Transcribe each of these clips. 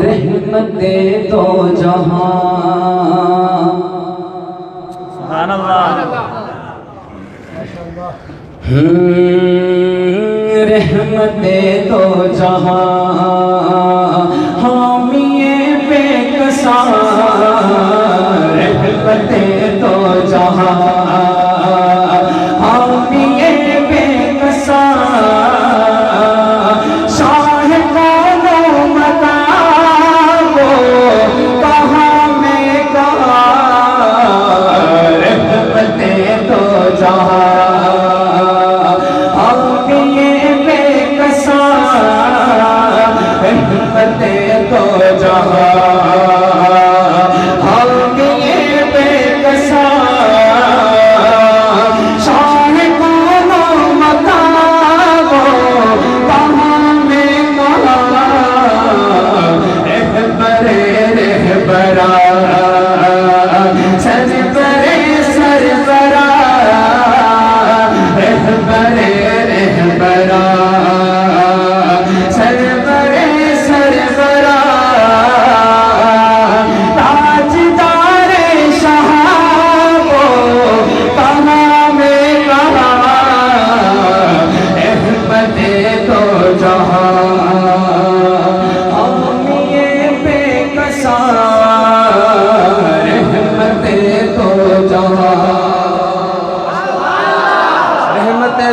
रहमते तो जहां सुभान अल्लाह। रहमते तो जहां हामिए बेकसा। रहमते तो जहां हामिए बेकसा।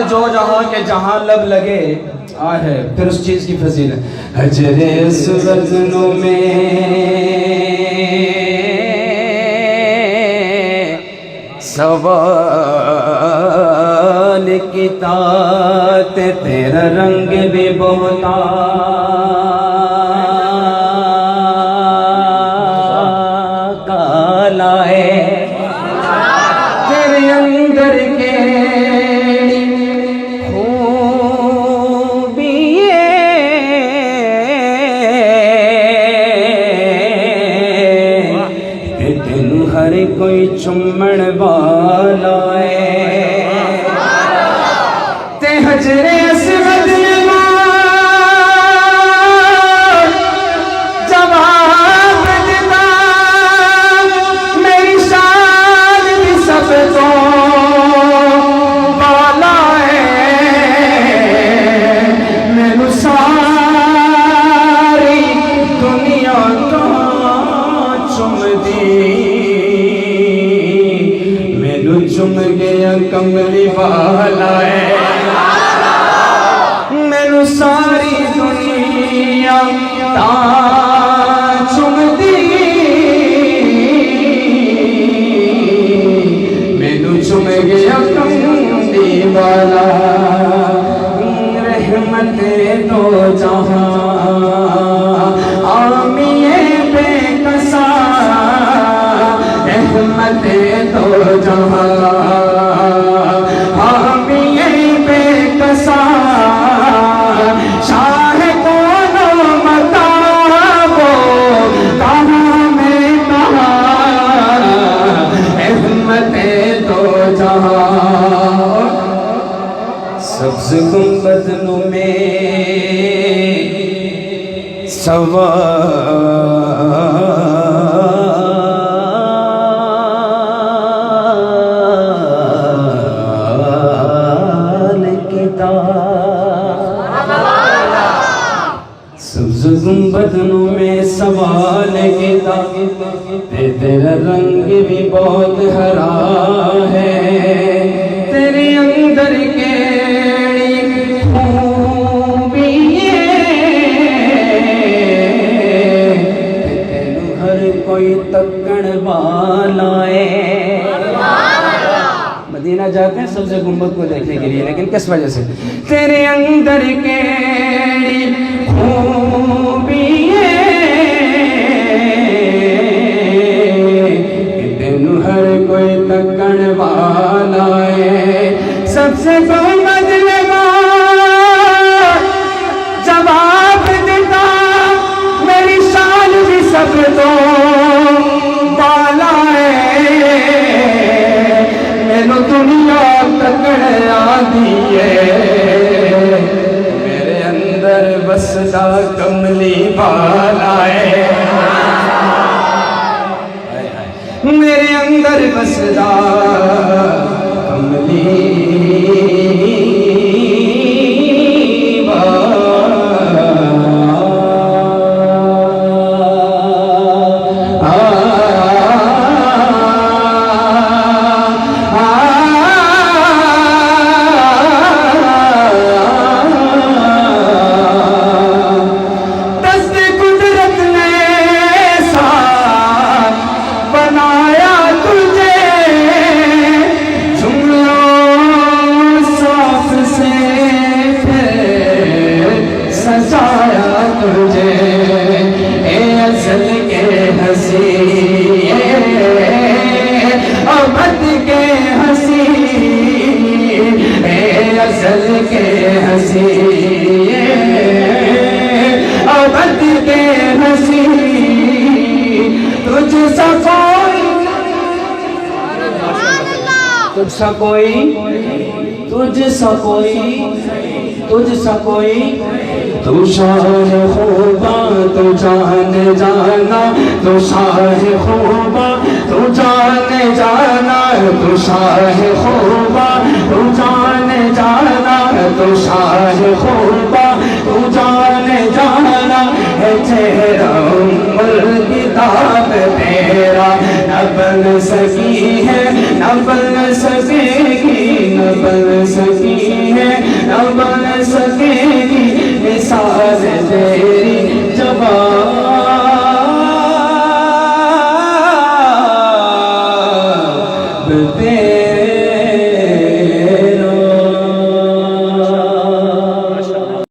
जो जहां के जहां लब लगे आ है फिर उस चीज की फजीलत। हजरे सुवज़नों में सवाल की तात तेरा रंग भी बहुता काला है। तेरे अंदर के हर कोई चुम्मण वाला है। ते हजरे असवद जवाब देता मेरी शान भी सब तो वाला है। मैनू सारी दुनिया तो चुमदी चुम गया कमली वाला है। मैनू सारी दुनिया चुमदी मैनू चुम गया कमली वाला। रहमते तो जहां आमिए बेकसा। रहमते तो जहां हामिए बेकसा। शाह कोनो बताओ कहाँ में कहाँ। रहमते तो जहां सब्ज़ गुंबदों में सब्ज़ गुंबदों में सवाल किता तेरा रंग भी बहुत हरा है। तेरे अंदर के खूबियाँ तेनू हर कोई तकण वाला है। मदीना जाते हैं सब्ज़ गुंबद को देखने के लिए, लेकिन किस वजह से? तेरे अंदर के तेनू हर कोई तकण वाला है। सबसे गुंबद जवाब देता मेरी शान भी सब तो वाला है। मैनू दुनिया तकड़ आदी है। मेरे अंदर बसदा कमली वाला है, मेरे अंदर बसदा कमली तुझसा कोई, तुझसा कोई, तुझसा कोई, तू शाह खूबा तू जान जाना, तू शाह खूबा तू जान जाना, तू शाह खूबा तू जान जाना, तू शाह खूबा तू जान जाना, है चेहरा उम्र किताब तेरा न बन सकी है, न बन सकी